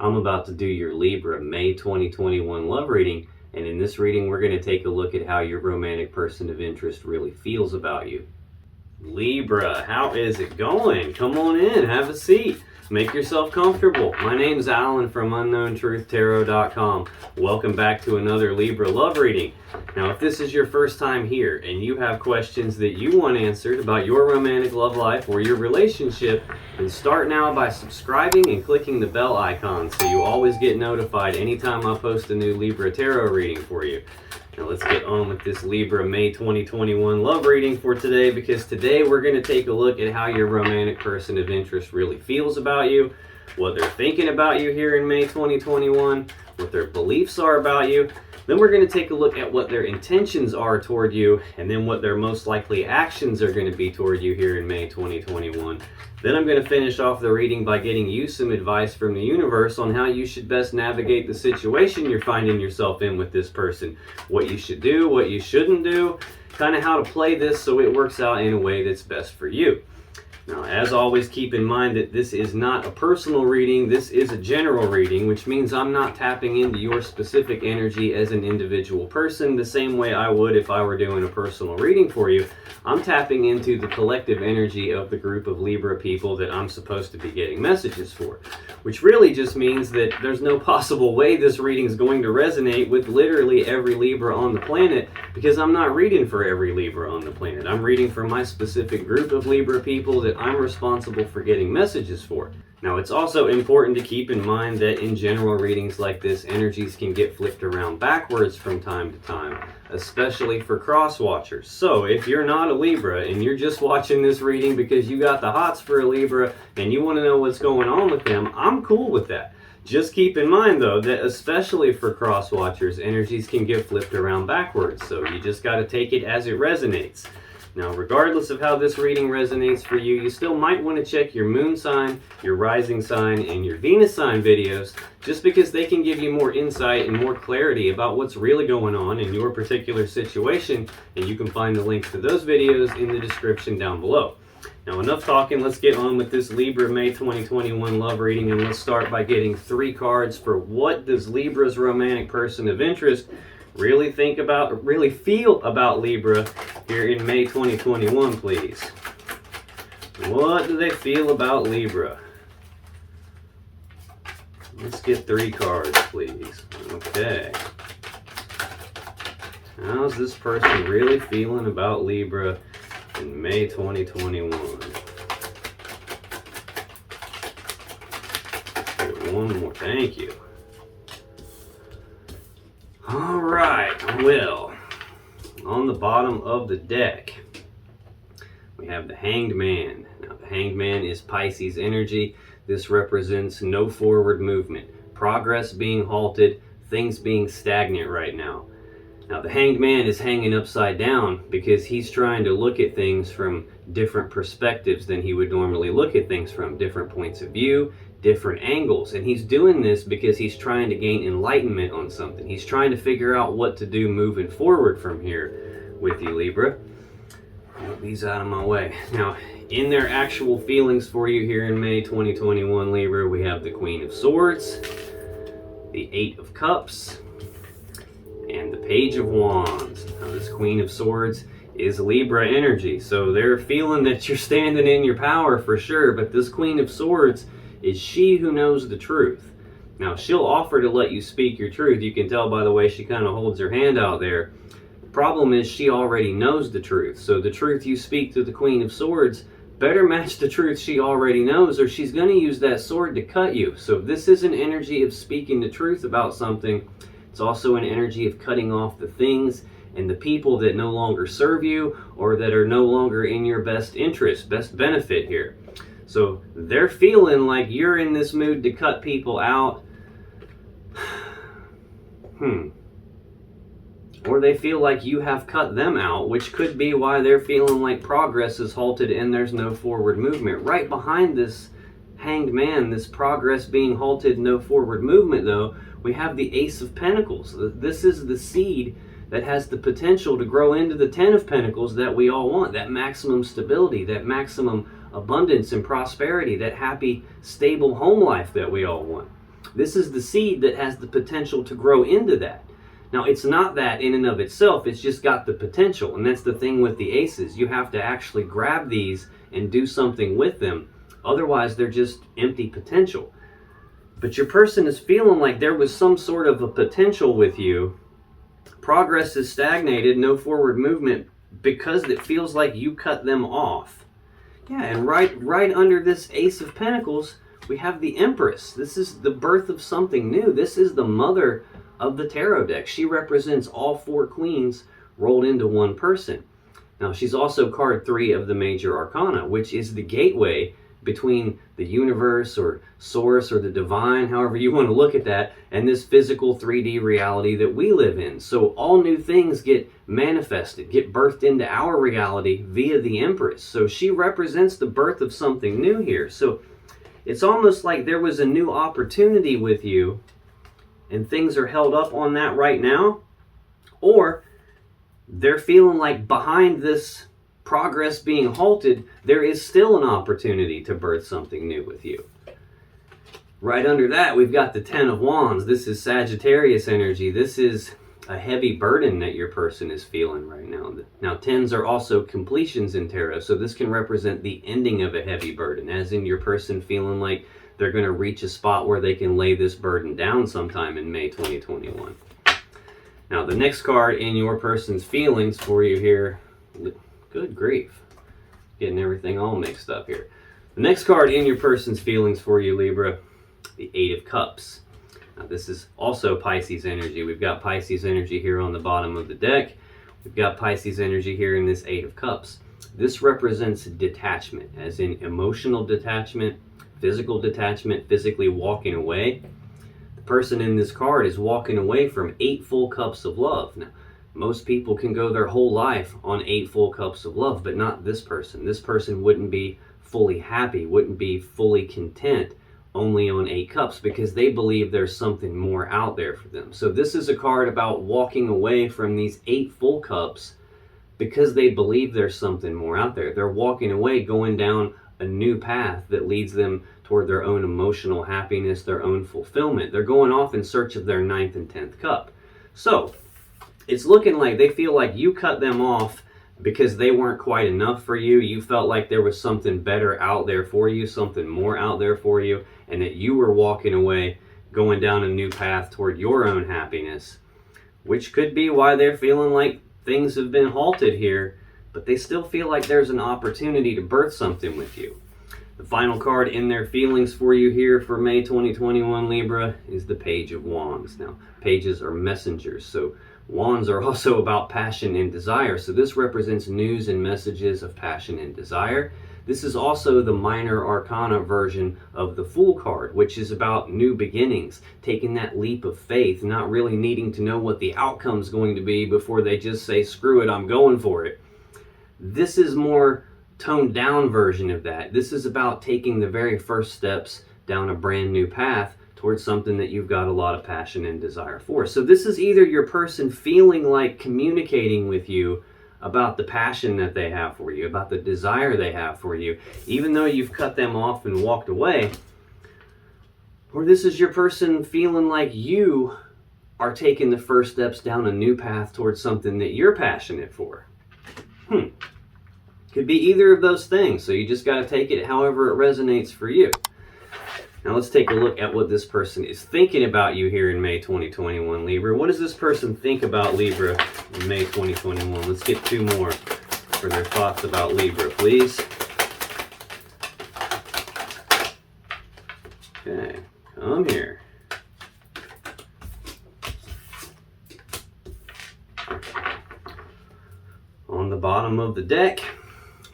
I'm about to do your Libra May 2021 love reading, and in this reading we're going to take a look at how your romantic person of interest really feels about you. Libra, how is it going? Come on in, have a seat. Make yourself comfortable. My name's Alan from UnknownTruthTarot.com. Welcome back to another Libra love reading. Now, if this is your first time here and you have questions that you want answered about your romantic love life or your relationship, then start now by subscribing and clicking the bell icon so you always get notified anytime I post a new Libra tarot reading for you. Now let's get on with this Libra May 2021 love reading for today, because today we're going to take a look at how your romantic person of interest really feels about you, what they're thinking about you here in May 2021, what their beliefs are about you. Then we're going to take a look at what their intentions are toward you, and then what their most likely actions are going to be toward you here in May 2021. Then I'm going to finish off the reading by getting you some advice from the universe on how you should best navigate the situation you're finding yourself in with this person. What you should do, what you shouldn't do, kind of how to play this so it works out in a way that's best for you. Now, as always, keep in mind that this is not a personal reading, this is a general reading, which means I'm not tapping into your specific energy as an individual person the same way I would if I were doing a personal reading for you. I'm tapping into the collective energy of the group of Libra people that I'm supposed to be getting messages for, which really just means that there's no possible way this reading is going to resonate with literally every Libra on the planet, because I'm not reading for every Libra on the planet. I'm reading for my specific group of Libra people that I'm responsible for getting messages for. Now, it's also important to keep in mind that in general readings like this, energies can get flipped around backwards from time to time, especially for cross watchers. So if you're not a Libra and you're just watching this reading because you got the hots for a Libra and you want to know what's going on with them, I'm cool with that. Just keep in mind, though, that especially for cross watchers, energies can get flipped around backwards. So you just got to take it as it resonates. Now, regardless of how this reading resonates for you, you still might want to check your moon sign, your rising sign, and your Venus sign videos, just because they can give you more insight and more clarity about what's really going on in your particular situation, and you can find the links to those videos in the description down below. Now, enough talking, let's get on with this Libra May 2021 love reading, and let's start by getting 3 cards for what does Libra's romantic person of interest really feel about Libra here in May 2021, please. What do they feel about Libra? Let's get 3 cards, please. Okay. How's this person really feeling about Libra in May 2021? Get one more, thank you. All right, well, on the bottom of the deck, we have the Hanged Man. Now, the Hanged Man is Pisces energy. This represents no forward movement, progress being halted, things being stagnant right now. Now, the Hanged Man is hanging upside down because he's trying to look at things from different perspectives than he would normally look at things from, different points of view, different angles. And he's doing this because he's trying to gain enlightenment on something. He's trying to figure out what to do moving forward from here with you, Libra. Move these out of my way. Now, in their actual feelings for you here in May 2021, Libra, we have the Queen of Swords, the 8 of Cups, and the Page of Wands. Now, this Queen of Swords is Libra energy, so they're feeling that you're standing in your power for sure, but this Queen of Swords is she who knows the truth. Now, she'll offer to let you speak your truth. You can tell by the way she kind of holds her hand out there. The problem is she already knows the truth, so the truth you speak to the Queen of Swords better match the truth she already knows, or she's going to use that sword to cut you. So this is an energy of speaking the truth about something. It's also an energy of cutting off the things and the people that no longer serve you or that are no longer in your best interest, best benefit here. So they're feeling like you're in this mood to cut people out. Or they feel like you have cut them out, which could be why they're feeling like progress is halted and there's no forward movement. Right behind this Hanged Man, this progress being halted, no forward movement, though, we have the Ace of Pentacles. This is the seed that has the potential to grow into the 10 of Pentacles that we all want, that maximum stability, that maximum abundance and prosperity, that happy, stable home life that we all want. This is the seed that has the potential to grow into that. Now, it's not that in and of itself, it's just got the potential. And that's the thing with the aces. You have to actually grab these and do something with them. Otherwise, they're just empty potential. But your person is feeling like there was some sort of a potential with you. Progress is stagnated, no forward movement, because it feels like you cut them off. Yeah, and right under this Ace of Pentacles, we have the Empress. This is the birth of something new. This is the mother of the tarot deck. She represents all 4 queens rolled into one person. Now, she's also card 3 of the major arcana, which is the gateway between the universe or source or the divine, however you want to look at that, and this physical 3D reality that we live in. So all new things get manifested, get birthed into our reality via the Empress. So she represents the birth of something new here. So it's almost like there was a new opportunity with you and things are held up on that right now, or they're feeling like behind this progress being halted, there is still an opportunity to birth something new with you. Right under that, we've got the 10 of Wands. This is Sagittarius energy. This is a heavy burden that your person is feeling right now. Now, 10s are also completions in tarot, so this can represent the ending of a heavy burden, as in your person feeling like they're going to reach a spot where they can lay this burden down sometime in May 2021. Now, the next card in your person's feelings for you here, good grief, getting everything all mixed up here. The next card in your person's feelings for you, Libra, the 8 of Cups. Now, this is also Pisces energy. We've got Pisces energy here on the bottom of the deck. We've got Pisces energy here in this 8 of Cups. This represents detachment, as in emotional detachment, physical detachment, physically walking away. The person in this card is walking away from 8 full cups of love. Now, most people can go their whole life on 8 full cups of love, but not this person. This person wouldn't be fully happy, wouldn't be fully content only on 8 cups, because they believe there's something more out there for them. So this is a card about walking away from these 8 full cups because they believe there's something more out there. They're walking away, going down a new path that leads them toward their own emotional happiness, their own fulfillment. They're going off in search of their 9th and 10th cup. So it's looking like they feel like you cut them off because they weren't quite enough for you. You felt like there was something better out there for you, something more out there for you, and that you were walking away, going down a new path toward your own happiness, which could be why they're feeling like things have been halted here, but they still feel like there's an opportunity to birth something with you. The final card in their feelings for you here for May 2021, Libra, is the Page of Wands. Now, pages are messengers, so wands are also about passion and desire. So this represents news and messages of passion and desire. This is also the minor arcana version of the Fool card, which is about new beginnings, taking that leap of faith, not really needing to know what the outcome's going to be before they just say, screw it, I'm going for it. This is more toned down version of that. This is about taking the very first steps down a brand new path towards something that you've got a lot of passion and desire for. So this is either your person feeling like communicating with you about the passion that they have for you, about the desire they have for you, even though you've cut them off and walked away, or this is your person feeling like you are taking the first steps down a new path towards something that you're passionate for. Could be either of those things, so you just got to take it however it resonates for you. Now let's take a look at what this person is thinking about you here in May 2021, Libra. What does this person think about Libra in May 2021? Let's get 2 more for their thoughts about Libra, please. Okay, come here. On the bottom of the deck,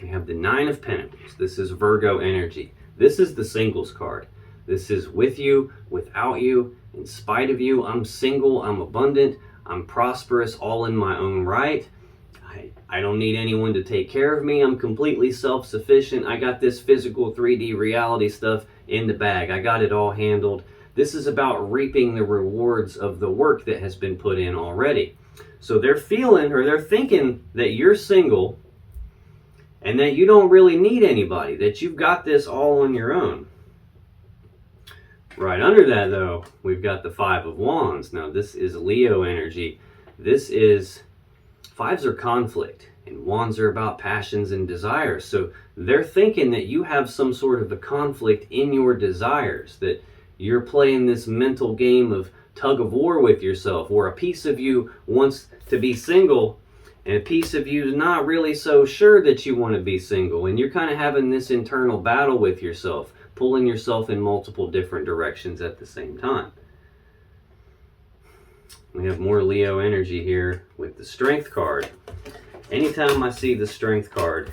we have the 9 of Pentacles. This is Virgo energy. This is the singles card. This is with you, without you, in spite of you. I'm single, I'm abundant, I'm prosperous, all in my own right. I don't need anyone to take care of me. I'm completely self-sufficient. I got this physical 3D reality stuff in the bag. I got it all handled. This is about reaping the rewards of the work that has been put in already. So they're feeling, or they're thinking, that you're single and that you don't really need anybody, that you've got this all on your own. Right under that, though, we've got the Five of Wands. Now, this is Leo energy. This is, fives are conflict, and wands are about passions and desires. So they're thinking that you have some sort of a conflict in your desires, that you're playing this mental game of tug of war with yourself, or a piece of you wants to be single, and a piece of you is not really so sure that you want to be single, and you're kind of having this internal battle with yourself, pulling yourself in multiple different directions at the same time. We have more Leo energy here with the Strength card. Anytime I see the Strength card,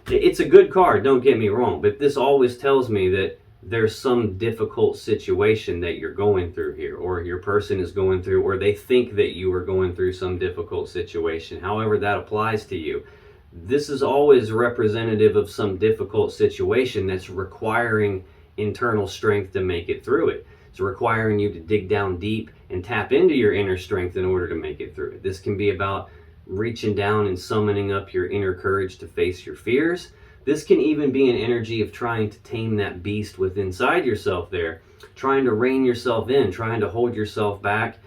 it's a good card, don't get me wrong, but this always tells me that there's some difficult situation that you're going through here, or your person is going through, or they think that you are going through some difficult situation. However that applies to you, this is always representative of some difficult situation that's requiring internal strength to make it through it. It's requiring you to dig down deep and tap into your inner strength in order to make it through it. This can be about reaching down and summoning up your inner courage to face your fears. This can even be an energy of trying to tame that beast within inside yourself there, trying to rein yourself in, trying to hold yourself back,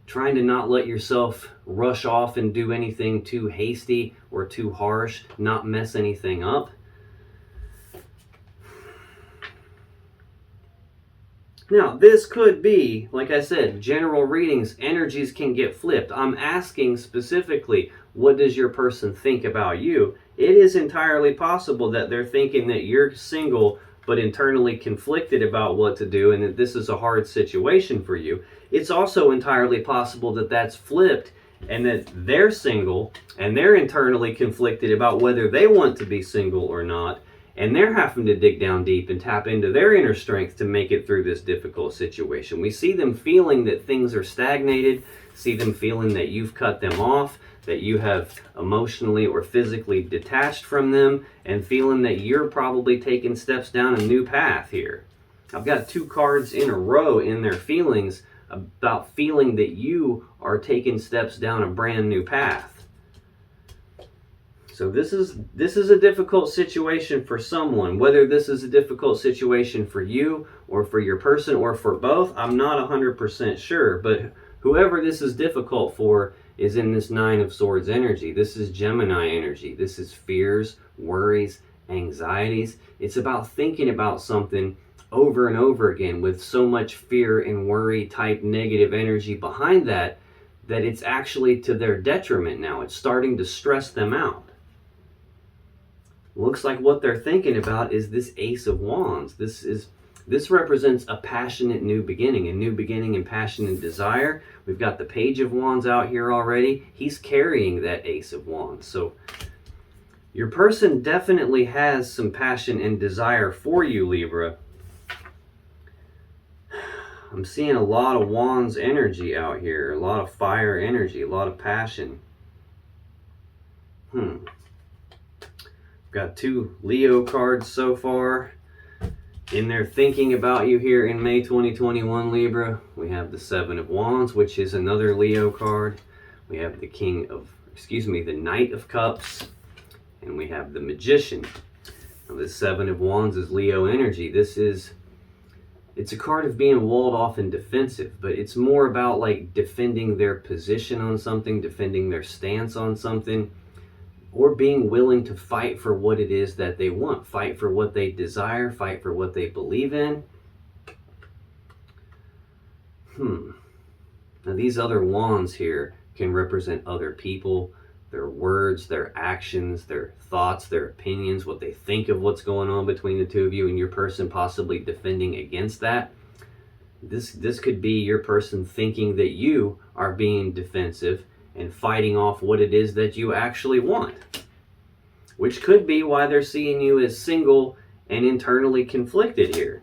trying to not let yourself rush off and do anything too hasty or too harsh, not mess anything up. Now, this could be, like I said, general readings, energies can get flipped. I'm asking specifically, what does your person think about you? It is entirely possible that they're thinking that you're single, but internally conflicted about what to do, and that this is a hard situation for you. It's also entirely possible that that's flipped, and that they're single, and they're internally conflicted about whether they want to be single or not, and they're having to dig down deep and tap into their inner strength to make it through this difficult situation. We see them feeling that things are stagnated, see them feeling that you've cut them off, that you have emotionally or physically detached from them, and feeling that you're probably taking steps down a new path here. I've got two cards in a row in their feelings about feeling that you are taking steps down a brand new path. So this is a difficult situation for someone. Whether this is a difficult situation for you or for your person or for both, I'm not 100% sure. But whoever this is difficult for is in this Nine of Swords energy. This is Gemini energy. This is fears, worries, anxieties. It's about thinking about something over and over again with so much fear and worry type negative energy behind that, that it's actually to their detriment now. It's starting to stress them out. Looks like what they're thinking about is this Ace of Wands. This represents a passionate new beginning and passion and desire. We've got the Page of Wands out here already. He's carrying that Ace of Wands. So your person definitely has some passion and desire for you, Libra. I'm seeing a lot of Wands energy out here, a lot of fire energy, a lot of passion. Got two Leo cards so far in there thinking about you here in May 2021, Libra. We have the Seven of Wands, which is another Leo card. We have the the Knight of Cups, and we have the Magician. Now, this Seven of Wands is Leo energy. It's a card of being walled off and defensive, but it's more about like defending their position on something, defending their stance on something, or being willing to fight for what it is that they want, fight for what they desire, fight for what they believe in. Now these other wands here can represent other people, their words, their actions, their thoughts, their opinions, what they think of what's going on between the two of you, and your person possibly defending against that. This could be your person thinking that you are being defensive and fighting off what it is that you actually want, which could be why they're seeing you as single and internally conflicted here.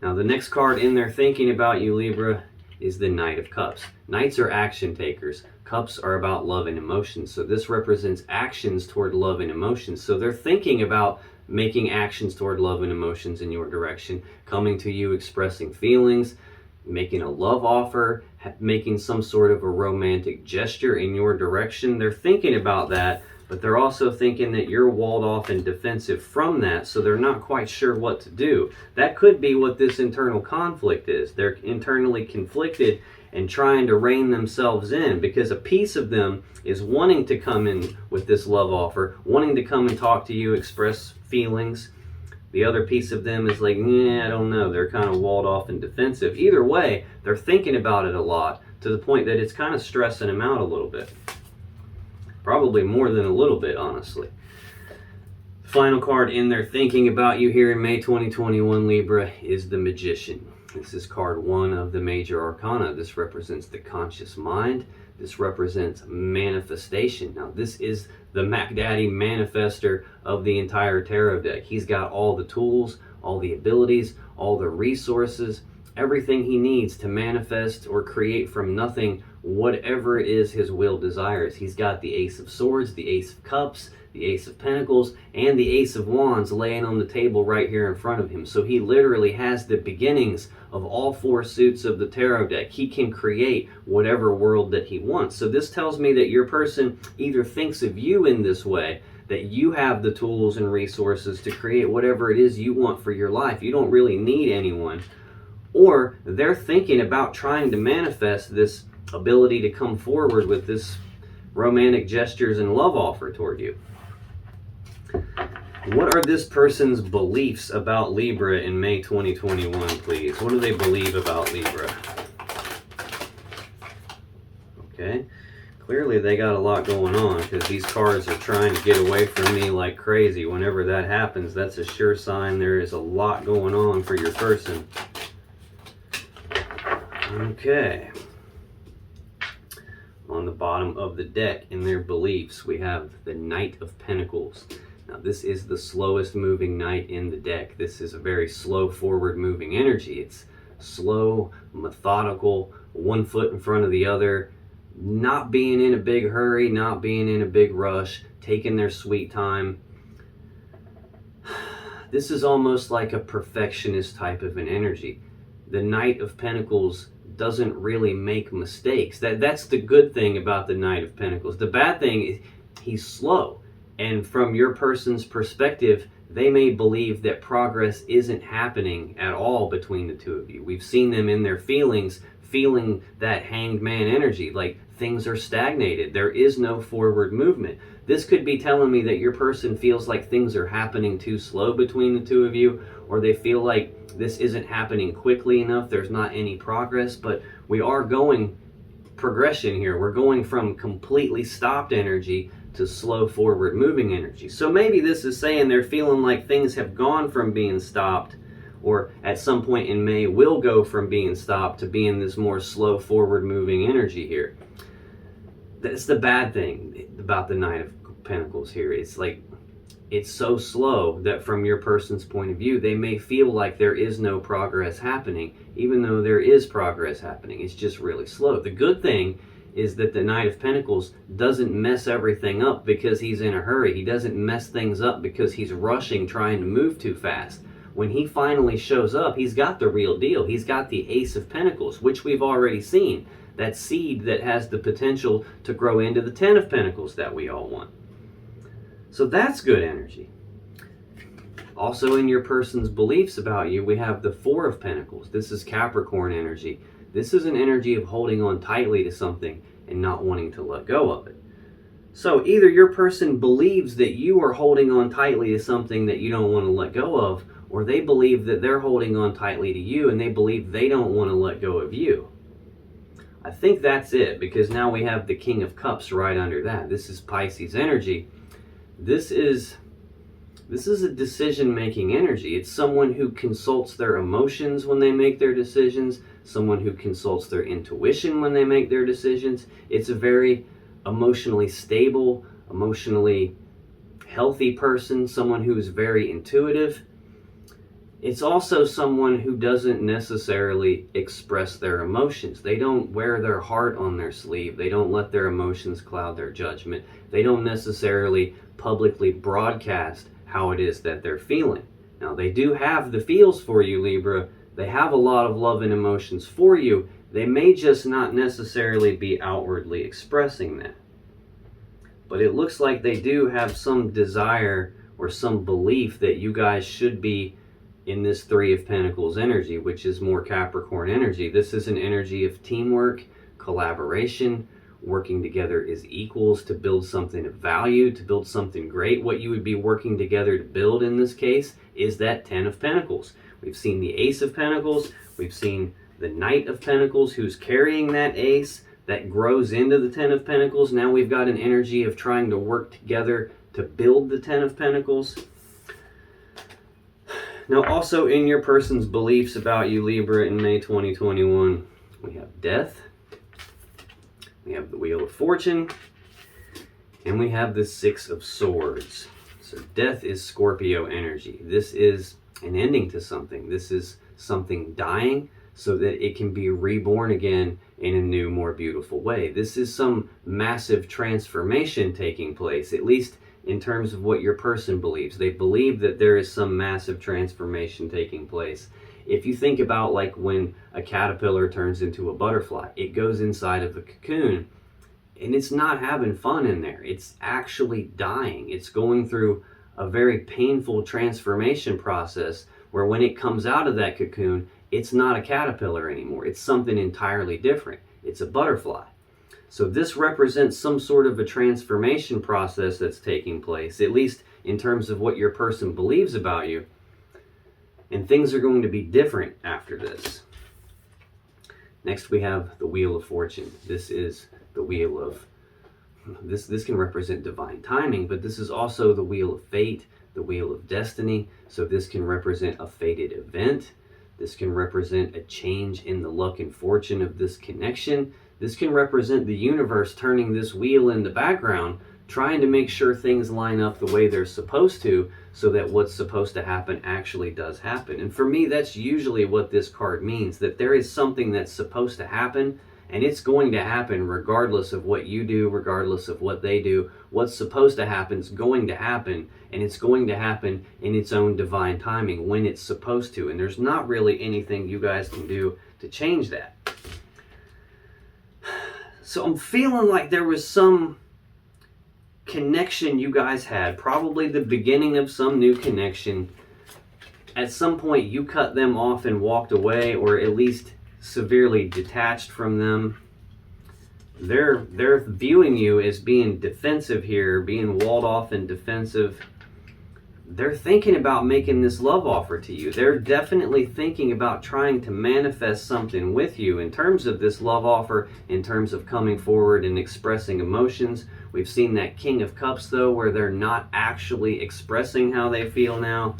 Now the next card in there thinking about you, Libra, is the Knight of Cups. Knights are action takers. Cups are about love and emotions. So this represents actions toward love and emotions. So they're thinking about making actions toward love and emotions in your direction, coming to you, expressing feelings, making a love offer, making some sort of a romantic gesture in your direction. They're thinking about that, but they're also thinking that you're walled off and defensive from that, so they're not quite sure what to do. That could be what this internal conflict is. They're internally conflicted and trying to rein themselves in, because a piece of them is wanting to come in with this love offer, wanting to come and talk to you, express feelings. The other piece of them is like, I don't know. They're kind of walled off and defensive. Either way, they're thinking about it a lot, to the point that it's kind of stressing them out a little bit. Probably more than a little bit, honestly. Final card in their thinking about you here in May 2021, Libra, is the Magician. This is card 1 of the major arcana. This represents the conscious mind. This represents manifestation. Now, this is the Mac Daddy manifester of the entire tarot deck. He's got all the tools, all the abilities, all the resources, everything he needs to manifest or create from nothing whatever it is his will desires. He's got the Ace of Swords, the Ace of Cups, the Ace of Pentacles, and the Ace of Wands laying on the table right here in front of him. So he literally has the beginnings of all 4 suits of the tarot deck. He can create whatever world that he wants. So this tells me that your person either thinks of you in this way, that you have the tools and resources to create whatever it is you want for your life. You don't really need anyone. Or they're thinking about trying to manifest this ability to come forward with this romantic gestures and love offer toward you. What are this person's beliefs about Libra in May 2021, please? What do they believe about Libra? Okay. Clearly they got a lot going on, because these cards are trying to get away from me like crazy. Whenever that happens, that's a sure sign there is a lot going on for your person. Okay. On the bottom of the deck, in their beliefs, we have the Knight of Pentacles. Now, this is the slowest moving knight in the deck. This is a very slow forward moving energy. It's slow, methodical, one foot in front of the other, not being in a big hurry, not being in a big rush, taking their sweet time. This is almost like a perfectionist type of an energy. The Knight of Pentacles doesn't really make mistakes. That's the good thing about the Knight of Pentacles. The bad thing is he's slow. And from your person's perspective, they may believe that progress isn't happening at all between the two of you. We've seen them in their feelings, feeling that hanged man energy, like things are stagnated. There is no forward movement. This could be telling me that your person feels like things are happening too slow between the two of you, or they feel like this isn't happening quickly enough. There's not any progress, but we are going progression here. We're going from completely stopped energy to slow forward moving energy. So maybe this is saying they're feeling like things have gone from being stopped, or at some point in May will go from being stopped to being this more slow forward moving energy here. That's the bad thing about the Knight of Pentacles here. It's like, it's so slow that from your person's point of view, they may feel like there is no progress happening, even though there is progress happening. It's just really slow. The good thing is that the Knight of Pentacles doesn't mess everything up because he's in a hurry. He doesn't mess things up because he's rushing, trying to move too fast. When he finally shows up, he's got the real deal. He's got the Ace of Pentacles, which we've already seen. That seed that has the potential to grow into the 10 of Pentacles that we all want. So that's good energy. Also in your person's beliefs about you, we have the 4 of Pentacles. This is Capricorn energy. This is an energy of holding on tightly to something and not wanting to let go of it. So either your person believes that you are holding on tightly to something that you don't want to let go of, or they believe that they're holding on tightly to you and they believe they don't want to let go of you. I think that's it, because now we have the King of Cups right under that. This is Pisces energy. This is a decision-making energy. It's someone who consults their emotions when they make their decisions, someone who consults their intuition when they make their decisions. It's a very emotionally stable, emotionally healthy person, someone who is very intuitive. It's also someone who doesn't necessarily express their emotions. They don't wear their heart on their sleeve. They don't let their emotions cloud their judgment. They don't necessarily publicly broadcast how it is that they're feeling. Now, they do have the feels for you, Libra. They have a lot of love and emotions for you. They may just not necessarily be outwardly expressing that. but it looks like they do have some desire or some belief that you guys should be in this Three of Pentacles energy, which is more Capricorn energy. This is an energy of teamwork, collaboration, working together as equals to build something of value, to build something great. What you would be working together to build in this case is that Ten of Pentacles. We've seen the Ace of Pentacles. We've seen the Knight of Pentacles who's carrying that ace that grows into the Ten of Pentacles. Now we've got an energy of trying to work together to build the Ten of Pentacles. Now also in your person's beliefs about you, Libra, in May 2021, we have Death, we have the Wheel of Fortune, and we have the Six of Swords. So Death is Scorpio energy. This is an ending to something. This is something dying so that it can be reborn again in a new, more beautiful way. This is some massive transformation taking place, at least in terms of what your person believes. They believe that there is some massive transformation taking place. If you think about like when a caterpillar turns into a butterfly, it goes inside of a cocoon and it's not having fun in there. It's actually dying. It's going through a very painful transformation process where when it comes out of that cocoon, it's not a caterpillar anymore. It's something entirely different. It's a butterfly. So this represents some sort of a transformation process that's taking place, at least in terms of what your person believes about you. And things are going to be different after this. Next we have the Wheel of Fortune. This is the wheel of, this can represent divine timing, but this is also the Wheel of Fate, the Wheel of Destiny. So this can represent a fated event. This can represent a change in the luck and fortune of this connection. This can represent the universe turning this wheel in the background, trying to make sure things line up the way they're supposed to, so that what's supposed to happen actually does happen. And for me, that's usually what this card means, that there is something that's supposed to happen, and it's going to happen regardless of what you do, regardless of what they do. What's supposed to happen is going to happen, and it's going to happen in its own divine timing when it's supposed to. And there's not really anything you guys can do to change that. So I'm feeling like there was some connection you guys had, probably the beginning of some new connection. At some point you cut them off and walked away, or at least severely detached from them. They're viewing you as being defensive here, being walled off and defensive. They're thinking about making this love offer to you. They're definitely thinking about trying to manifest something with you in terms of this love offer, in terms of coming forward and expressing emotions. We've seen that King of Cups though, where they're not actually expressing how they feel now.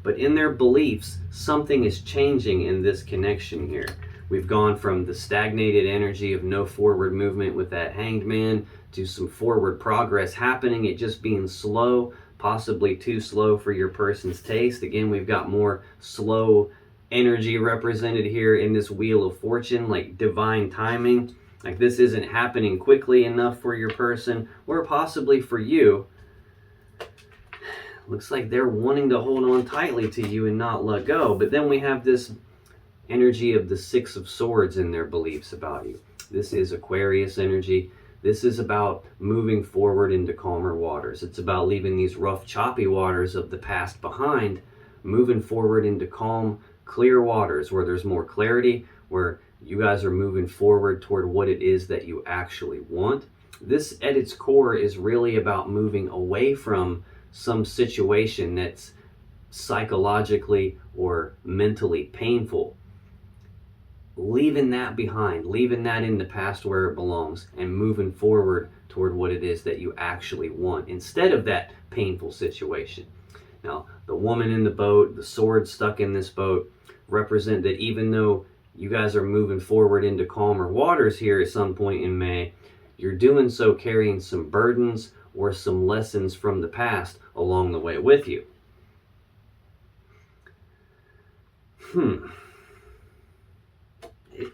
But in their beliefs, something is changing in this connection here. We've gone from the stagnated energy of no forward movement with that Hanged Man to some forward progress happening, it just being slow, possibly too slow for your person's taste. Again, we've got more slow energy represented here in this Wheel of Fortune, like divine timing. Like this isn't happening quickly enough for your person, or possibly for you. Looks like they're wanting to hold on tightly to you and not let go. But then we have this energy of the Six of Swords in their beliefs about you. This is Aquarius energy. This is about moving forward into calmer waters. It's about leaving these rough, choppy waters of the past behind, moving forward into calm, clear waters where there's more clarity, where you guys are moving forward toward what it is that you actually want. This, at its core, is really about moving away from some situation that's psychologically or mentally painful. Leaving that behind, leaving that in the past where it belongs, and moving forward toward what it is that you actually want instead of that painful situation. Now, the woman in the boat, the sword stuck in this boat, represent that even though you guys are moving forward into calmer waters here at some point in May, you're doing so carrying some burdens or some lessons from the past along the way with you.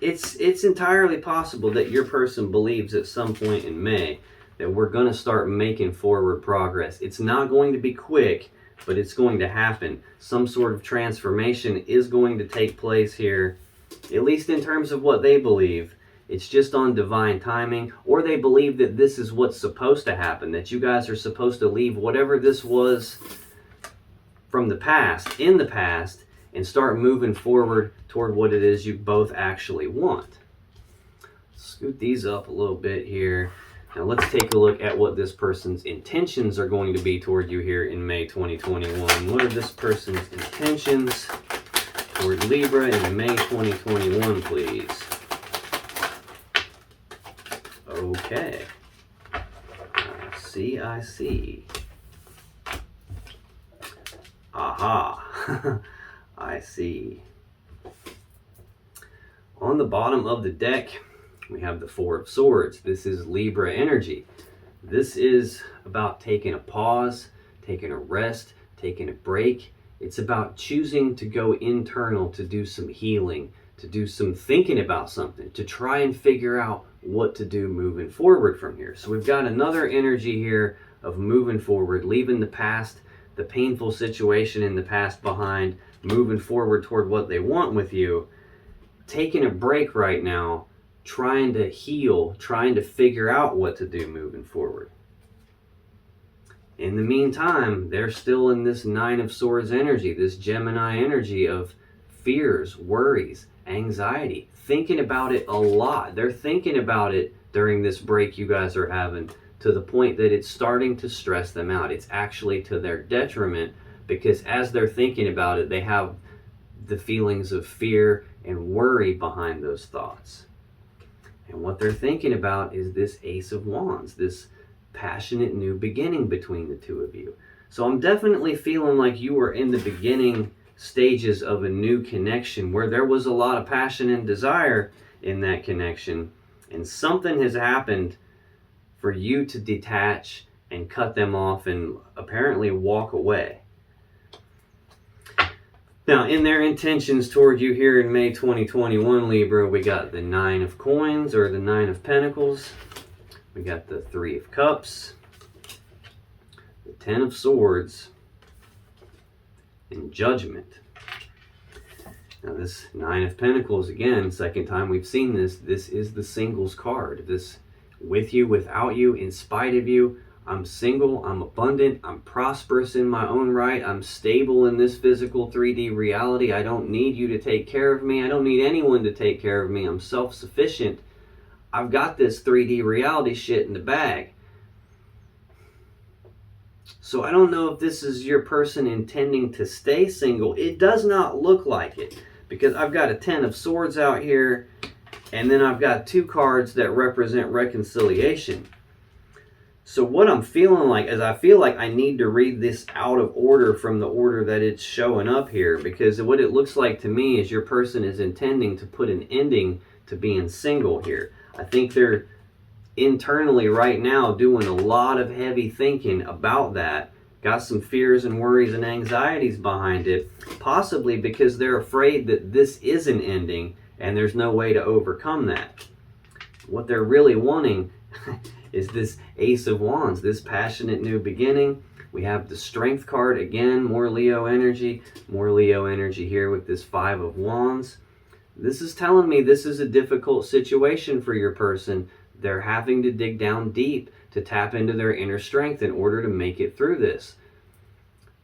It's entirely possible that your person believes at some point in May that we're going to start making forward progress. It's not going to be quick, but it's going to happen. Some sort of transformation is going to take place here, at least in terms of what they believe. it's just on divine timing, or they believe that this is what's supposed to happen, that you guys are supposed to leave whatever this was from the past, in the past, and start moving forward toward what it is you both actually want. Scoot these up a little bit here. Now let's take a look at what this person's intentions are going to be toward you here in May 2021. What are this person's intentions toward Libra in May 2021, please? Okay. I see. Aha. I see. On the bottom of the deck, we have the Four of Swords. This is Libra energy. This is about taking a pause, taking a rest, taking a break. It's about choosing to go internal, to do some healing, to do some thinking about something, to try and figure out what to do moving forward from here. So we've got another energy here of moving forward, leaving the past, the painful situation in the past behind, moving forward toward what they want with you, taking a break right now, trying to heal, trying to figure out what to do moving forward. In the meantime, they're still in this Nine of Swords energy, this Gemini energy of fears, worries, anxiety, thinking about it a lot. They're thinking about it during this break you guys are having, to the point that it's starting to stress them out. It's actually to their detriment, because as they're thinking about it, they have the feelings of fear and worry behind those thoughts. And what they're thinking about is this Ace of Wands, this passionate new beginning between the two of you. So I'm definitely feeling like you were in the beginning stages of a new connection where there was a lot of passion and desire in that connection, and something has happened for you to detach and cut them off and apparently walk away. Now, in their intentions toward you here in May 2021, Libra, we got the Nine of Coins, or the Nine of Pentacles. We got the Three of Cups, the Ten of Swords, and Judgment. Now, this Nine of Pentacles, again, second time we've seen this, this is the singles card. This with you, without you, in spite of you. I'm single, I'm abundant, I'm prosperous in my own right, I'm stable in this physical 3D reality. I don't need you to take care of me. I don't need anyone to take care of me. I'm self-sufficient. I've got this 3D reality shit in the bag. So I don't know if this is your person intending to stay single. It does not look like it, because I've got a Ten of Swords out here, and then I've got two cards that represent reconciliation. So what I'm feeling like is I feel like I need to read this out of order from the order that it's showing up here, because what it looks like to me is your person is intending to put an ending to being single here. I think they're internally right now doing a lot of heavy thinking about that. Got some fears and worries and anxieties behind it, possibly because they're afraid that this is an ending and there's no way to overcome that. What they're really wanting is this Ace of Wands, this passionate new beginning. We have the Strength card again, more Leo energy here with this Five of Wands. This is telling me this is a difficult situation for your person. They're having to dig down deep to tap into their inner strength in order to make it through this.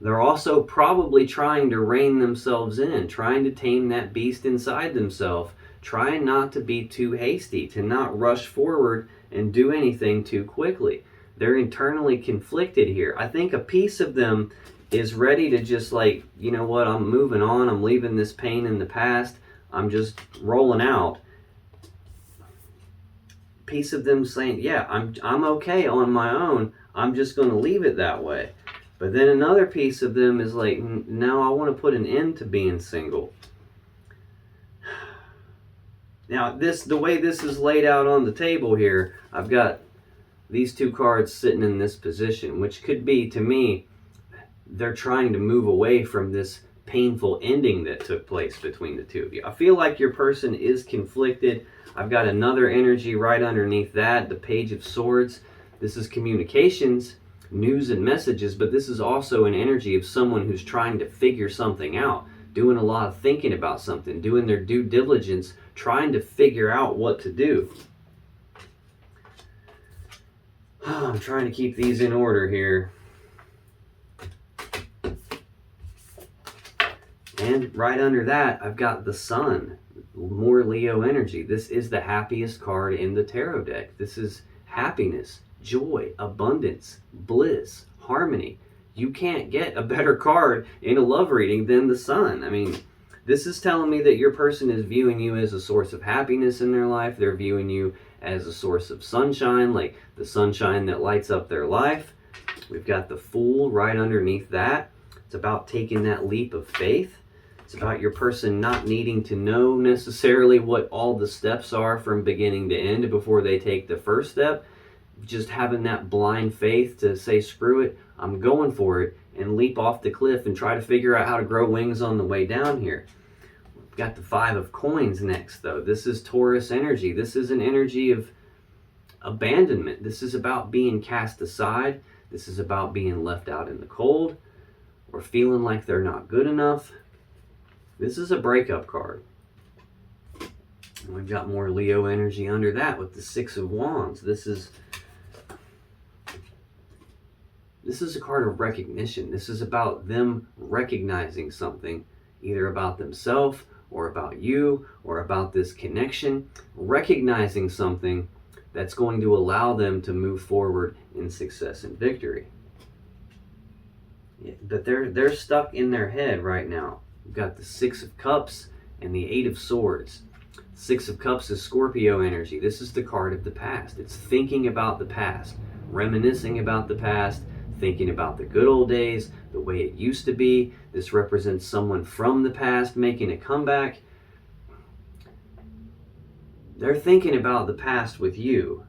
They're also probably trying to rein themselves in, trying to tame that beast inside themselves, trying not to be too hasty, to not rush forward and do anything too quickly. They're internally conflicted here. I think a piece of them is ready to just like, you know what, I'm moving on, I'm leaving this pain in the past, I'm just rolling out. Piece of them saying, yeah, I'm okay on my own, I'm just going to leave it that way. But then another piece of them is like, no, I want to put an end to being single. Now, the way this is laid out on the table here, I've got these two cards sitting in this position, which could be, to me, they're trying to move away from this painful ending that took place between the two of you. I feel like your person is conflicted. I've got another energy right underneath that, the Page of Swords. This is communications, news and messages, but this is also an energy of someone who's trying to figure something out, doing a lot of thinking about something, doing their due diligence, trying to figure out what to do. I'm trying to keep these in order here. And right under that, I've got the Sun, more Leo energy. This is the happiest card in the tarot deck. This is happiness, joy, abundance, bliss, harmony. You can't get a better card in a love reading than the Sun. I mean, this is telling me that your person is viewing you as a source of happiness in their life. They're viewing you as a source of sunshine, like the sunshine that lights up their life. We've got the Fool right underneath that. It's about taking that leap of faith. It's about your person not needing to know necessarily what all the steps are from beginning to end before they take the first step. Just having that blind faith to say, screw it, I'm going for it, and leap off the cliff and try to figure out how to grow wings on the way down here. We've got the Five of Coins next, though. This is Taurus energy. This is an energy of abandonment. This is about being cast aside. This is about being left out in the cold or feeling like they're not good enough. This is a breakup card. And we've got more Leo energy under that with the Six of Wands. This is a card of recognition. This is about them recognizing something, either about themselves or about you or about this connection, recognizing something that's going to allow them to move forward in success and victory. Yeah, but they're stuck in their head right now. We've got the Six of Cups and the Eight of Swords. Six of Cups is Scorpio energy. This is the card of the past. It's thinking about the past, reminiscing about the past, thinking about the good old days, the way it used to be. This represents someone from the past making a comeback. They're thinking about the past with you,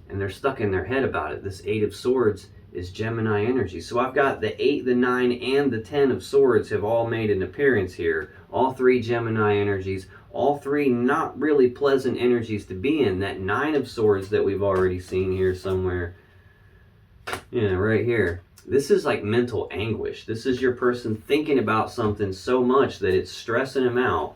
and they're stuck in their head about it. This Eight of Swords is Gemini energy. So I've got the 8, the 9, and the 10 of Swords have all made an appearance here. All three Gemini energies, all three not really pleasant energies to be in. That 9 of Swords that we've already seen here somewhere. Yeah, right here. This is like mental anguish. This is your person thinking about something so much that it's stressing them out.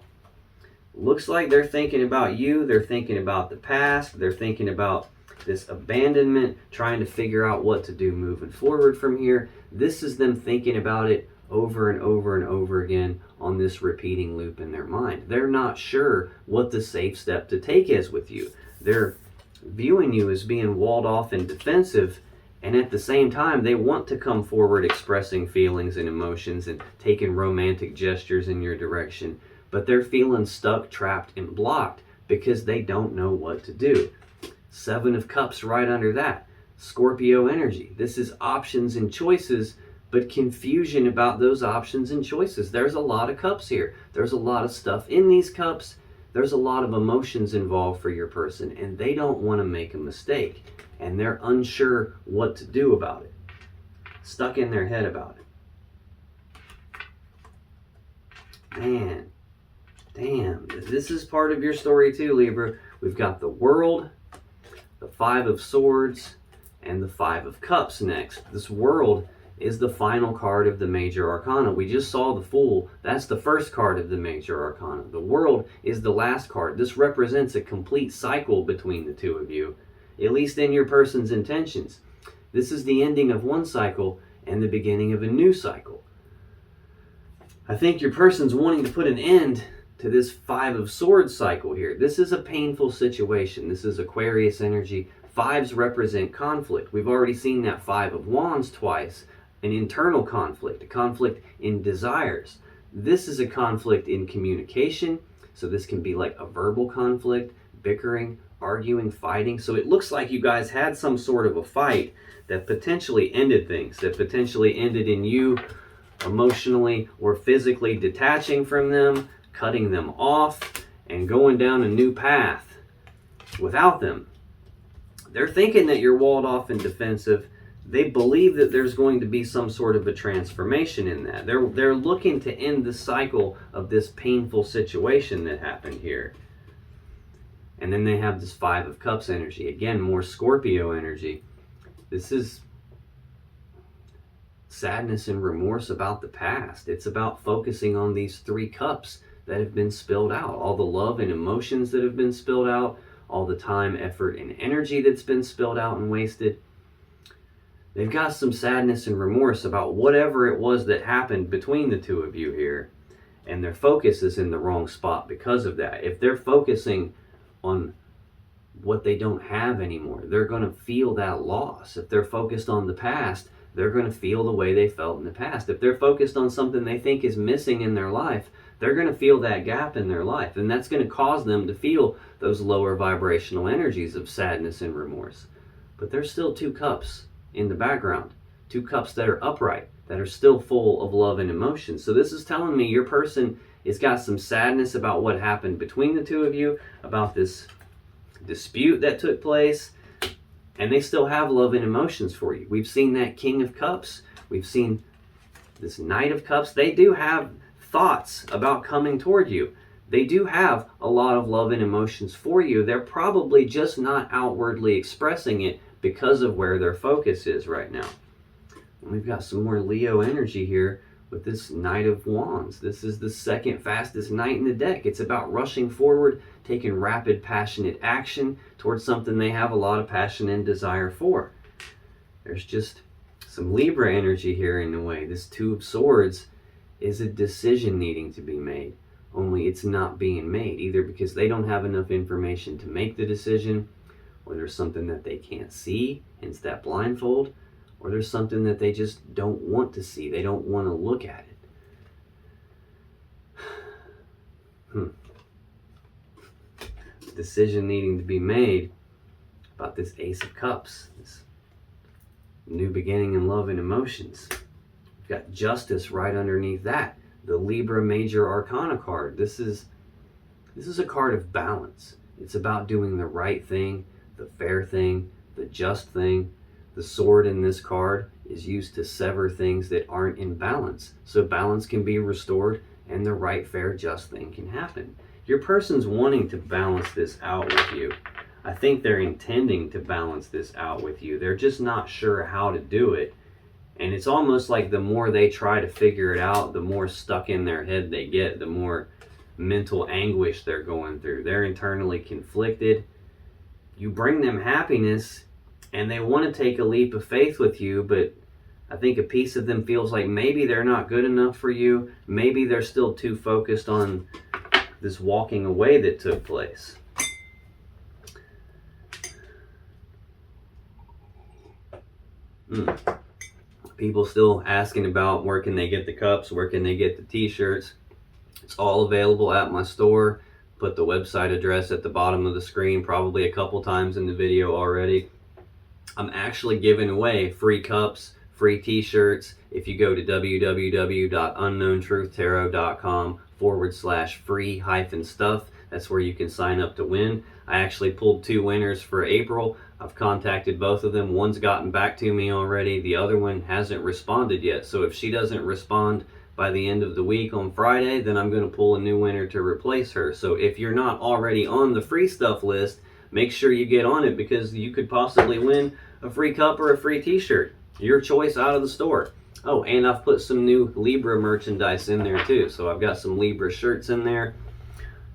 Looks like they're thinking about you. They're thinking about the past. They're thinking about this abandonment, trying to figure out what to do moving forward from here. This is them thinking about it over and over and over again on this repeating loop in their mind. They're not sure what the safe step to take is with you. They're viewing you as being walled off and defensive, and at the same time, they want to come forward expressing feelings and emotions and taking romantic gestures in your direction, but they're feeling stuck, trapped, and blocked because they don't know what to do. 7 of Cups right under that. Scorpio energy. This is options and choices, but confusion about those options and choices. There's a lot of cups here. There's a lot of stuff in these cups. There's a lot of emotions involved for your person, and they don't want to make a mistake, and they're unsure what to do about it. Stuck in their head about it. Man, damn. This is part of your story too, Libra. We've got the World, the 5 of Swords, and the 5 of Cups next. This World is the final card of the Major Arcana. We just saw the Fool. That's the first card of the Major Arcana. The World is the last card. This represents a complete cycle between the two of you, at least in your person's intentions. This is the ending of one cycle and the beginning of a new cycle. I think your person's wanting to put an end to this 5 of Swords cycle here. This is a painful situation. This is Aquarius energy. 5s represent conflict. We've already seen that 5 of Wands twice. An internal conflict, a conflict in desires. This is a conflict in communication. So this can be like a verbal conflict, bickering, arguing, fighting. So it looks like you guys had some sort of a fight that potentially ended things, that potentially ended in you emotionally or physically detaching from them, cutting them off, and going down a new path without them. They're thinking that you're walled off and defensive. They believe that there's going to be some sort of a transformation in that. They're looking to end the cycle of this painful situation that happened here. And then they have this 5 of Cups energy. Again, more Scorpio energy. This is, sadness and remorse about the past. It's about focusing on these 3 cups that have been spilled out, all the love and emotions that have been spilled out, all the time, effort, and energy that's been spilled out and wasted. They've got some sadness and remorse about whatever it was that happened between the 2 of you here, and their focus is in the wrong spot because of that. If they're focusing on what they don't have anymore, they're going to feel that loss. If they're focused on the past, they're going to feel the way they felt in the past. If they're focused on something they think is missing in their life, they're going to feel that gap in their life, and that's going to cause them to feel those lower vibrational energies of sadness and remorse. But there's still 2 cups in the background, 2 cups that are upright, that are still full of love and emotion. So this is telling me your person has got some sadness about what happened between the 2 of you, about this dispute that took place, and they still have love and emotions for you. We've seen that King of Cups. We've seen this Knight of Cups. They do have thoughts about coming toward you. They do have a lot of love and emotions for you. They're probably just not outwardly expressing it because of where their focus is right now. And we've got some more Leo energy here with this Knight of Wands. This is the 2nd fastest knight in the deck. It's about rushing forward, taking rapid, passionate action towards something they have a lot of passion and desire for. There's just some Libra energy here in the way. This 2 of Swords is a decision needing to be made, only it's not being made, either because they don't have enough information to make the decision, or there's something that they can't see, hence that blindfold, or there's something that they just don't want to see. They don't want to look at it. Decision needing to be made about this Ace of Cups, this new beginning in love and emotions. We've got Justice right underneath that, the Libra Major Arcana card. This is a card of balance. It's about doing the right thing, the fair thing, the just thing. The sword in this card is used to sever things that aren't in balance, so balance can be restored and the right, fair, just thing can happen. Your person's wanting to balance this out with you. I think they're intending to balance this out with you. They're just not sure how to do it. And it's almost like the more they try to figure it out, the more stuck in their head they get, the more mental anguish they're going through. They're internally conflicted. You bring them happiness, and they want to take a leap of faith with you, but I think a piece of them feels like maybe they're not good enough for you. Maybe they're still too focused on this walking away that took place. People still asking about where can they get the cups, where can they get the t-shirts. It's all available at my store. Put the website address at the bottom of the screen probably a couple times in the video already. I'm actually giving away free cups, free t-shirts. If you go to www.unknowntruthtarot.com/free-stuff, that's where you can sign up to win. I actually pulled 2 winners for April. I've contacted both of them. One's gotten back to me already. The other one hasn't responded yet. So if she doesn't respond by the end of the week on Friday, then I'm going to pull a new winner to replace her. So if you're not already on the free stuff list, make sure you get on it, because you could possibly win a free cup or a free t-shirt. Your choice out of the store. Oh, and I've put some new Libra merchandise in there too. So I've got some Libra shirts in there,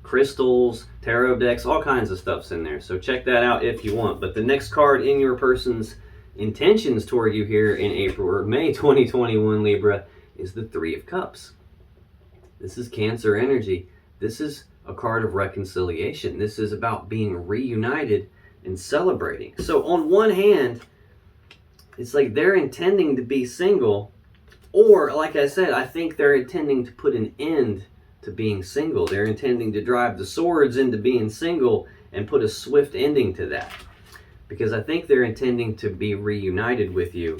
crystals, tarot decks, all kinds of stuff's in there. So check that out if you want. But the next card in your person's intentions toward you here in April or May 2021, Libra, is the 3 of Cups. This is Cancer energy. This is a card of reconciliation. This is about being reunited and celebrating. So on one hand, it's like they're intending to be single, or like I said, I think they're intending to put an end to being single. They're intending to drive the swords into being single and put a swift ending to that, because I think they're intending to be reunited with you.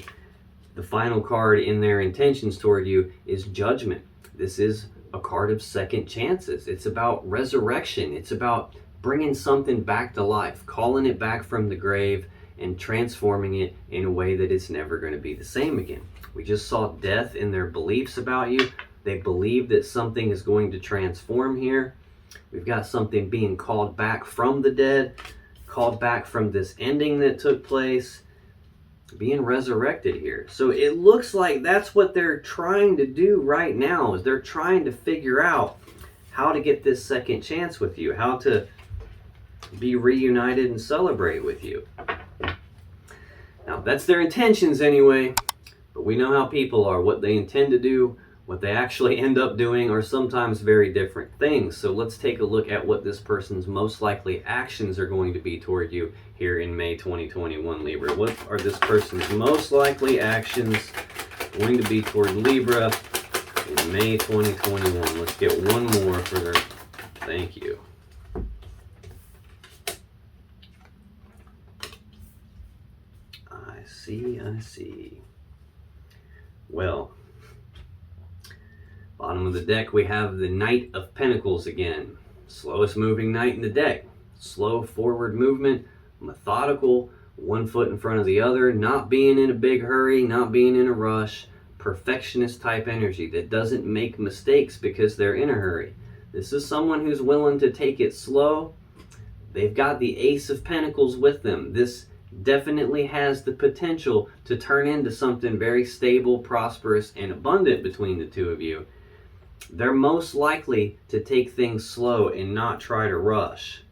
The final card in their intentions toward you is Judgment. This is a card of second chances. It's about resurrection. It's about bringing something back to life, calling it back from the grave, and transforming it in a way that it's never going to be the same again. We just saw death in their beliefs about you. They believe that something is going to transform here. We've got something being called back from the dead, called back from this ending that took place. being resurrected here. So it looks like that's what they're trying to do right now, is they're trying to figure out how to get this second chance with you, how to be reunited and celebrate with you. Now, that's their intentions anyway, but we know how people are. What they intend to do, what they actually end up doing are sometimes very different things. So let's take a look at what this person's most likely actions are going to be toward you here in May 2021, Libra. What are this person's most likely actions going to be toward Libra in May 2021? Let's get one more for their thank you. I see. Well, bottom of the deck, we have the Knight of Pentacles again. Slowest moving knight in the deck. Slow forward movement, methodical, one foot in front of the other, not being in a big hurry, not being in a rush, perfectionist type energy that doesn't make mistakes because they're in a hurry. This is someone who's willing to take it slow. They've got the Ace of Pentacles with them. This definitely has the potential to turn into something very stable, prosperous, and abundant between the two of you. They're most likely to take things slow and not try to rush.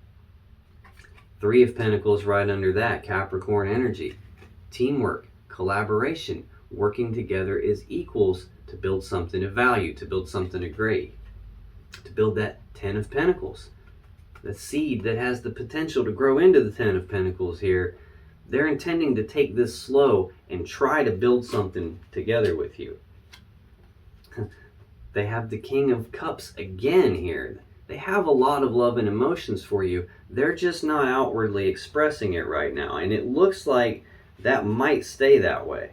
Three of Pentacles right under that, Capricorn energy. Teamwork, collaboration, working together as equals to build something of value, to build something of great, to build that Ten of Pentacles. The seed that has the potential to grow into the Ten of Pentacles here. They're intending to take this slow and try to build something together with you. They have the King of Cups again here. They have a lot of love and emotions for you. They're just not outwardly expressing it right now. And it looks like that might stay that way.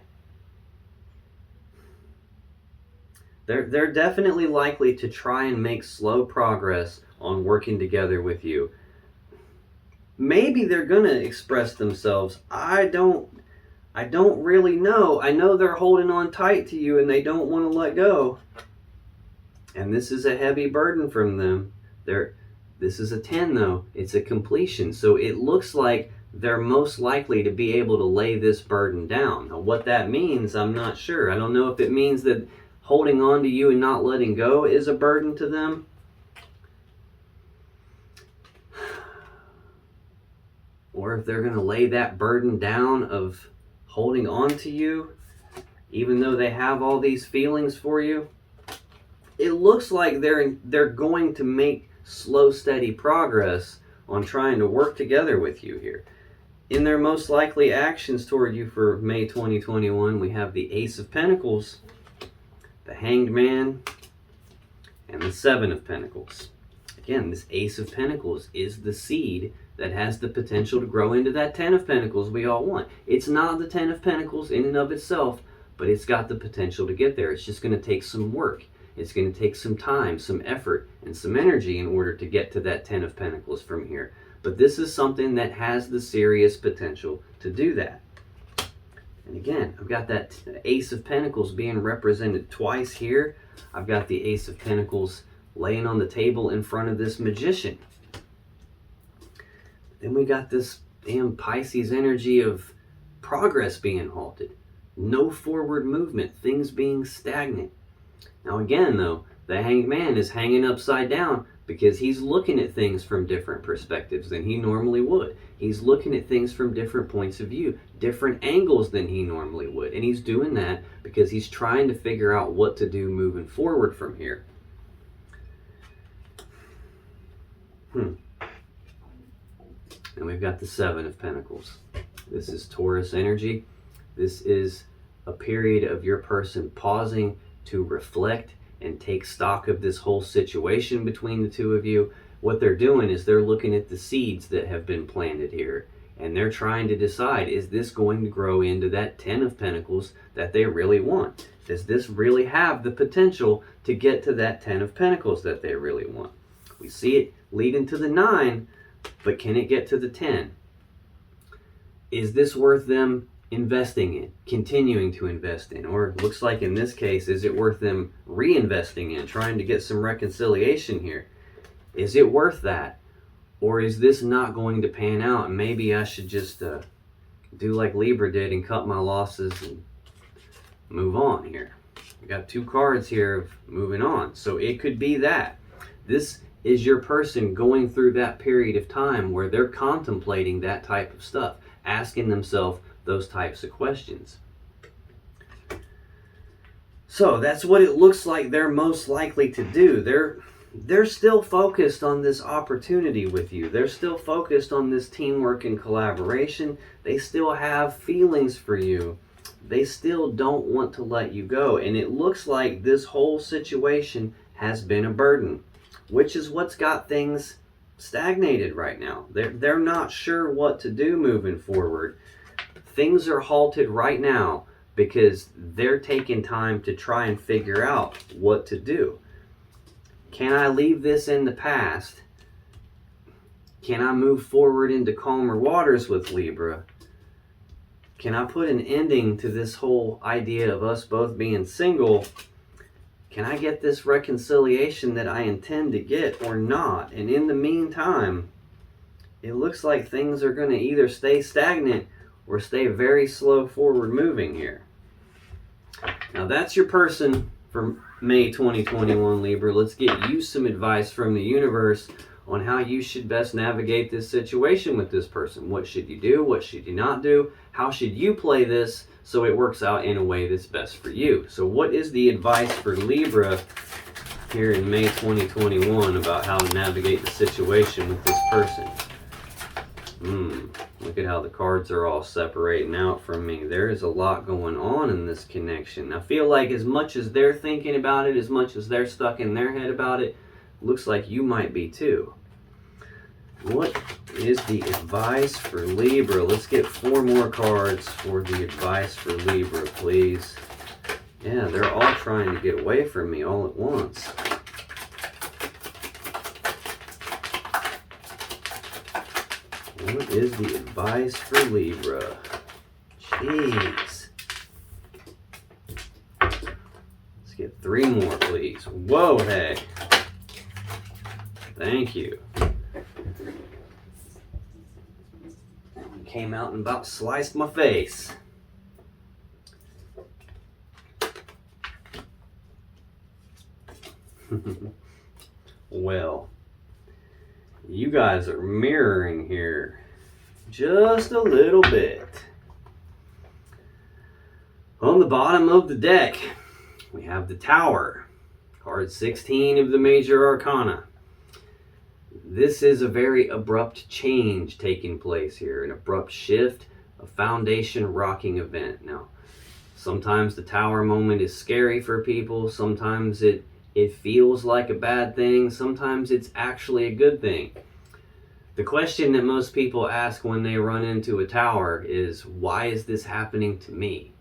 They're definitely likely to try and make slow progress on working together with you. Maybe they're going to express themselves. I don't really know. I know they're holding on tight to you and they don't want to let go. And this is a heavy burden from them. This is a 10 though. It's a completion. So it looks like they're most likely to be able to lay this burden down. Now, what that means, I'm not sure. I don't know if it means that holding on to you and not letting go is a burden to them. Or if they're going to lay that burden down of holding on to you, even though they have all these feelings for you. It looks like they're going to make slow, steady progress on trying to work together with you here. In their most likely actions toward you for May 2021, we have the Ace of Pentacles, the Hanged Man, and the Seven of Pentacles. Again, this Ace of Pentacles is the seed that has the potential to grow into that Ten of Pentacles we all want. It's not the Ten of Pentacles in and of itself, but it's got the potential to get there. It's just going to take some work. It's going to take some time, some effort, and some energy in order to get to that Ten of Pentacles from here. But this is something that has the serious potential to do that. And again, I've got that Ace of Pentacles being represented twice here. I've got the Ace of Pentacles laying on the table in front of this Magician. Then we got this damn Pisces energy of progress being halted. No forward movement, things being stagnant. Now again though, the Hanged Man is hanging upside down because he's looking at things from different perspectives than he normally would. He's looking at things from different points of view, different angles than he normally would. And he's doing that because he's trying to figure out what to do moving forward from here. And we've got the Seven of Pentacles. This is Taurus energy. This is a period of your person pausing to reflect and take stock of this whole situation between the two of you. What they're doing is they're looking at the seeds that have been planted here, and they're trying to decide, is this going to grow into that Ten of Pentacles that they really want? Does this really have the potential to get to that Ten of Pentacles that they really want? We see it leading to the 9, but can it get to the 10? Is this worth them investing in, continuing to invest in? Or it looks like in this case, is it worth them reinvesting in, trying to get some reconciliation here? Is it worth that? Or is this not going to pan out and maybe I should just do like Libra did and cut my losses and move on here. I got 2 cards here of moving on. So it could be that. This is your person going through that period of time where they're contemplating that type of stuff, asking themselves those types of questions. So that's what it looks like they're most likely to do. They're still focused on this opportunity with you. They're still focused on this teamwork and collaboration. They still have feelings for you. They still don't want to let you go. And it looks like this whole situation has been a burden, which is what's got things stagnated right now. They're not sure what to do moving forward. Things are halted right now because they're taking time to try and figure out what to do. Can I leave this in the past? Can I move forward into calmer waters with Libra? Can I put an ending to this whole idea of us both being single? Can I get this reconciliation that I intend to get or not? And in the meantime, it looks like things are going to either stay stagnant or stay very slow forward moving here. Now that's your person for May 2021, Libra. Let's get you some advice from the universe on how you should best navigate this situation with this person. What should you do? What should you not do? How should you play this so it works out in a way that's best for you? So what is the advice for Libra here in May 2021 about how to navigate the situation with this person? Look at how the cards are all separating out from me. There is a lot going on in this connection. I feel like as much as they're thinking about it, as much as they're stuck in their head about it, looks like you might be too. What is the advice for Libra? Let's get 4 more cards for the advice for Libra, please. Yeah, they're all trying to get away from me all at once. What is the advice for Libra? Jeez. Let's get 3 more, please. Whoa, hey. Thank you. Came out and about sliced my face. Well, you guys are mirroring here just a little bit. On the bottom of the deck, we have the Tower, card 16 of the Major Arcana. This is a very abrupt change taking place here, an abrupt shift, a foundation rocking event. Now, sometimes the Tower moment is scary for people, sometimes it feels like a bad thing, sometimes it's actually a good thing. The question that most people ask when they run into a Tower is, why is this happening to me?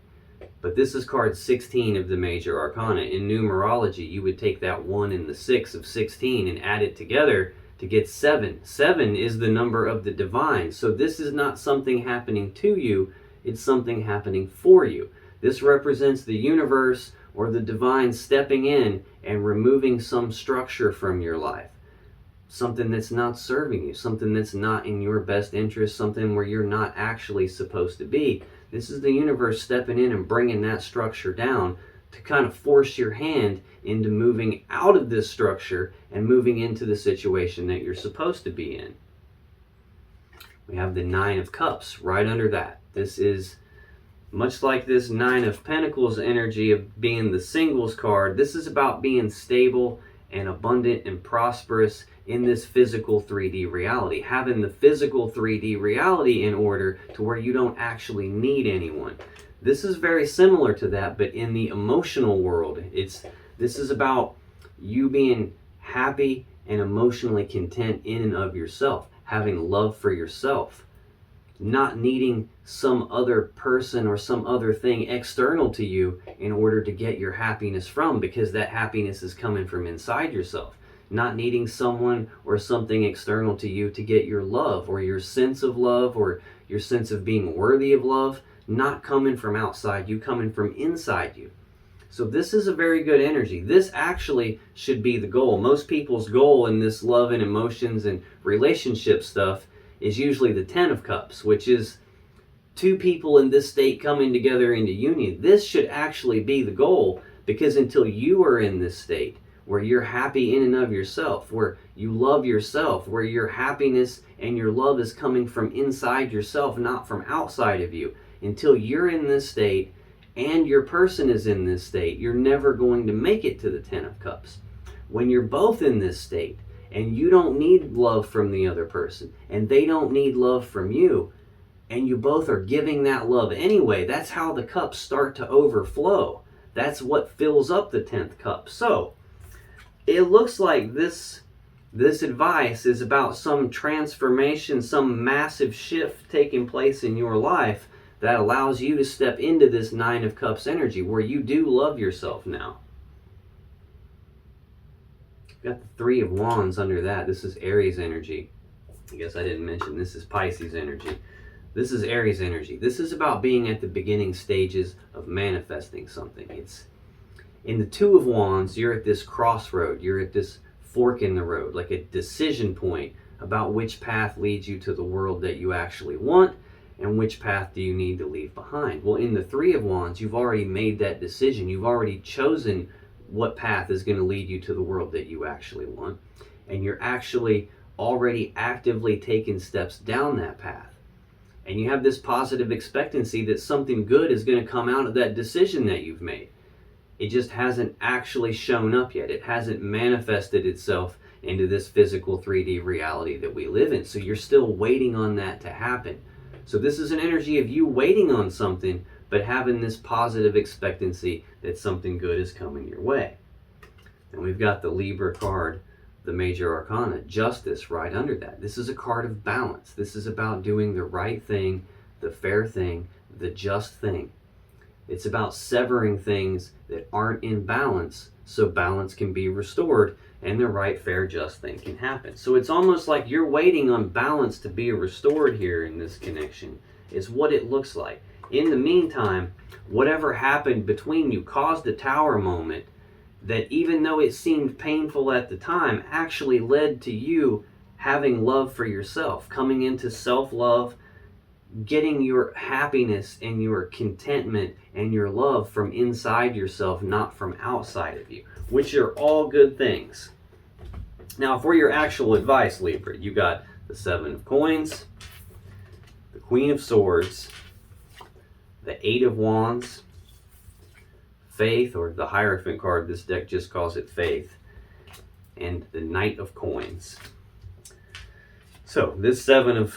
But this is card 16 of the Major Arcana. In numerology, you would take that 1 and the 6 of 16 and add it together to get 7. 7 is the number of the divine. So this is not something happening to you, it's something happening for you. This represents the universe or the divine stepping in and removing some structure from your life. Something that's not serving you, something that's not in your best interest, something where you're not actually supposed to be. This is the universe stepping in and bringing that structure down to kind of force your hand into moving out of this structure and moving into the situation that you're supposed to be in. We have the 9 of Cups right under that. This is much like this 9 of Pentacles energy of being the singles card. This is about being stable and abundant and prosperous in this physical 3D reality. Having the physical 3D reality in order to where you don't actually need anyone. This is very similar to that, but in the emotional world. This is about you being happy and emotionally content in and of yourself. Having love for yourself. Not needing some other person or some other thing external to you in order to get your happiness from, because that happiness is coming from inside yourself. Not needing someone or something external to you to get your love or your sense of love or your sense of being worthy of love. Not coming from outside you, coming from inside you. So this is a very good energy. This actually should be the goal. Most people's goal in this love and emotions and relationship stuff is usually the 10 of Cups, which is two people in this state coming together into union. This should actually be the goal, because until you are in this state where you're happy in and of yourself, where you love yourself, where your happiness and your love is coming from inside yourself, not from outside of you, until you're in this state and your person is in this state, you're never going to make it to the Ten of Cups. When you're both in this state and you don't need love from the other person and they don't need love from you, and you both are giving that love anyway, that's how the cups start to overflow. That's what fills up the 10th cup. So it looks like this advice is about some transformation, some massive shift taking place in your life that allows you to step into this 9 of Cups energy where you do love yourself now. Got the 3 of Wands under that. This is Aries energy. I guess I didn't mention this is Pisces energy. This is Aries energy. This is about being at the beginning stages of manifesting something. It's in the 2 of Wands, you're at this crossroad. You're at this fork in the road, like a decision point about which path leads you to the world that you actually want and which path do you need to leave behind. Well, in the 3 of Wands, you've already made that decision. You've already chosen what path is going to lead you to the world that you actually want. And you're actually already actively taking steps down that path. And you have this positive expectancy that something good is going to come out of that decision that you've made. It just hasn't actually shown up yet. It hasn't manifested itself into this physical 3D reality that we live in. So you're still waiting on that to happen. So this is an energy of you waiting on something, but having this positive expectancy that something good is coming your way. And we've got the Libra card, the Major Arcana, Justice, right under that. This is a card of balance. This is about doing the right thing, the fair thing, the just thing. It's about severing things that aren't in balance so balance can be restored and the right, fair, just thing can happen. So it's almost like you're waiting on balance to be restored here in this connection, is what it looks like. In the meantime, whatever happened between you caused a tower moment that, even though it seemed painful at the time, actually led to you having love for yourself, coming into self-love, getting your happiness and your contentment and your love from inside yourself, not from outside of you, which are all good things. Now, for your actual advice, Libra, you got the 7 of Coins, the Queen of Swords, the 8 of Wands, Faith, or the Hierophant card, this deck just calls it Faith, and the Knight of Coins. So this 7 of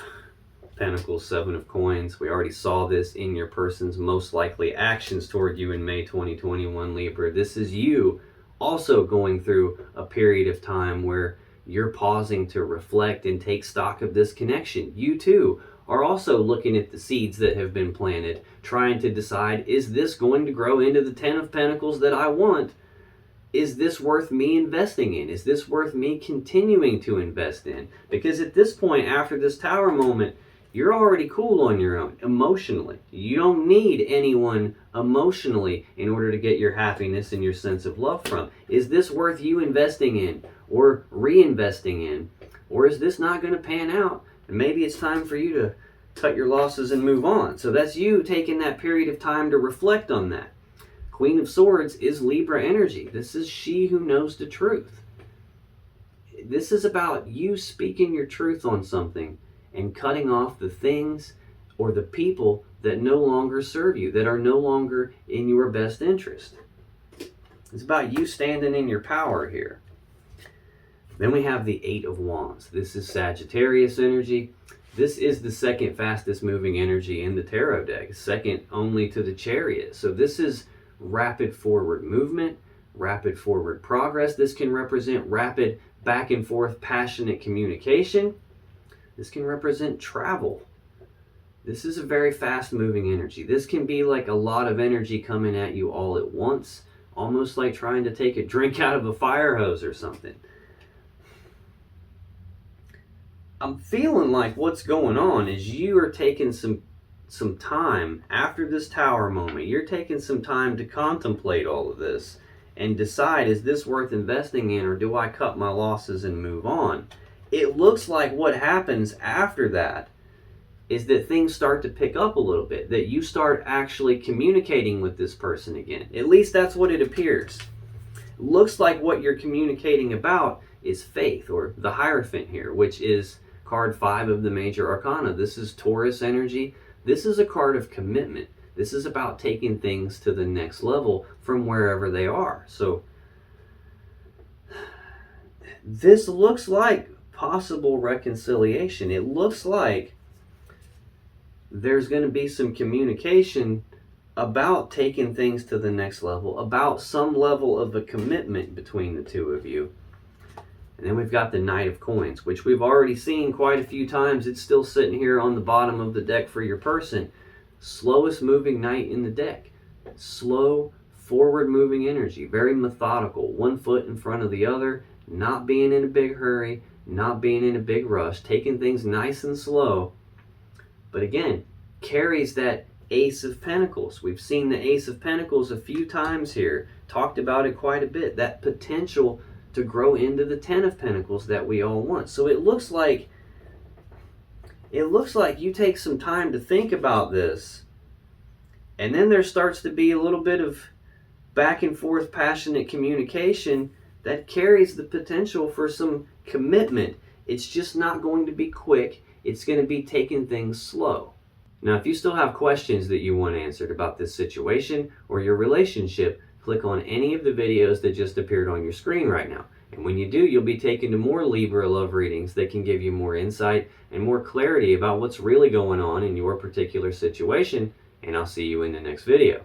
Pentacles, 7 of Coins, we already saw this in your person's most likely actions toward you in May 2021, Libra. This is you also going through a period of time where you're pausing to reflect and take stock of this connection. You too are also looking at the seeds that have been planted, trying to decide, is this going to grow into the 10 of Pentacles that I want? Is this worth me investing in? Is this worth me continuing to invest in? Because at this point, after this Tower moment, you're already cool on your own, emotionally. You don't need anyone emotionally in order to get your happiness and your sense of love from. Is this worth you investing in or reinvesting in? Or is this not going to pan out? And maybe it's time for you to cut your losses and move on. So that's you taking that period of time to reflect on that. Queen of Swords is Libra energy. This is she who knows the truth. This is about you speaking your truth on something and cutting off the things or the people that no longer serve you, that are no longer in your best interest. It's about you standing in your power here. Then we have the 8 of Wands. This is Sagittarius energy. This is the second fastest moving energy in the tarot deck, second only to the Chariot. So this is rapid forward movement, rapid forward progress. This can represent rapid back and forth passionate communication. This can represent travel. This is a very fast moving energy. This can be like a lot of energy coming at you all at once, almost like trying to take a drink out of a fire hose or something. I'm feeling like what's going on is you are taking some time after this Tower moment. You're taking some time to contemplate all of this and decide, is this worth investing in, or do I cut my losses and move on? It looks like what happens after that is that things start to pick up a little bit, that you start actually communicating with this person again. At least that's what it appears. Looks like what you're communicating about is faith, or the Hierophant here, which is card 5 of the major arcana. This is Taurus energy. This is a card of commitment. This is about taking things to the next level from wherever they are. So this looks like possible reconciliation. It looks like there's going to be some communication about taking things to the next level, about some level of a commitment between the two of you. And then we've got the Knight of Coins, which we've already seen quite a few times. It's still sitting here on the bottom of the deck for your person. Slowest moving knight in the deck. Slow, forward moving energy. Very methodical. One foot in front of the other. Not being in a big hurry. Not being in a big rush. Taking things nice and slow. But again, carries that Ace of Pentacles. We've seen the Ace of Pentacles a few times here. Talked about it quite a bit. That potential to grow into the Ten of Pentacles that we all want. So it looks like you take some time to think about this, and then there starts to be a little bit of back and forth passionate communication that carries the potential for some commitment. It's just not going to be quick. It's going to be taking things slow. Now, if you still have questions that you want answered about this situation or your relationship, click on any of the videos that just appeared on your screen right now. And when you do, you'll be taken to more Libra love readings that can give you more insight and more clarity about what's really going on in your particular situation. And I'll see you in the next video.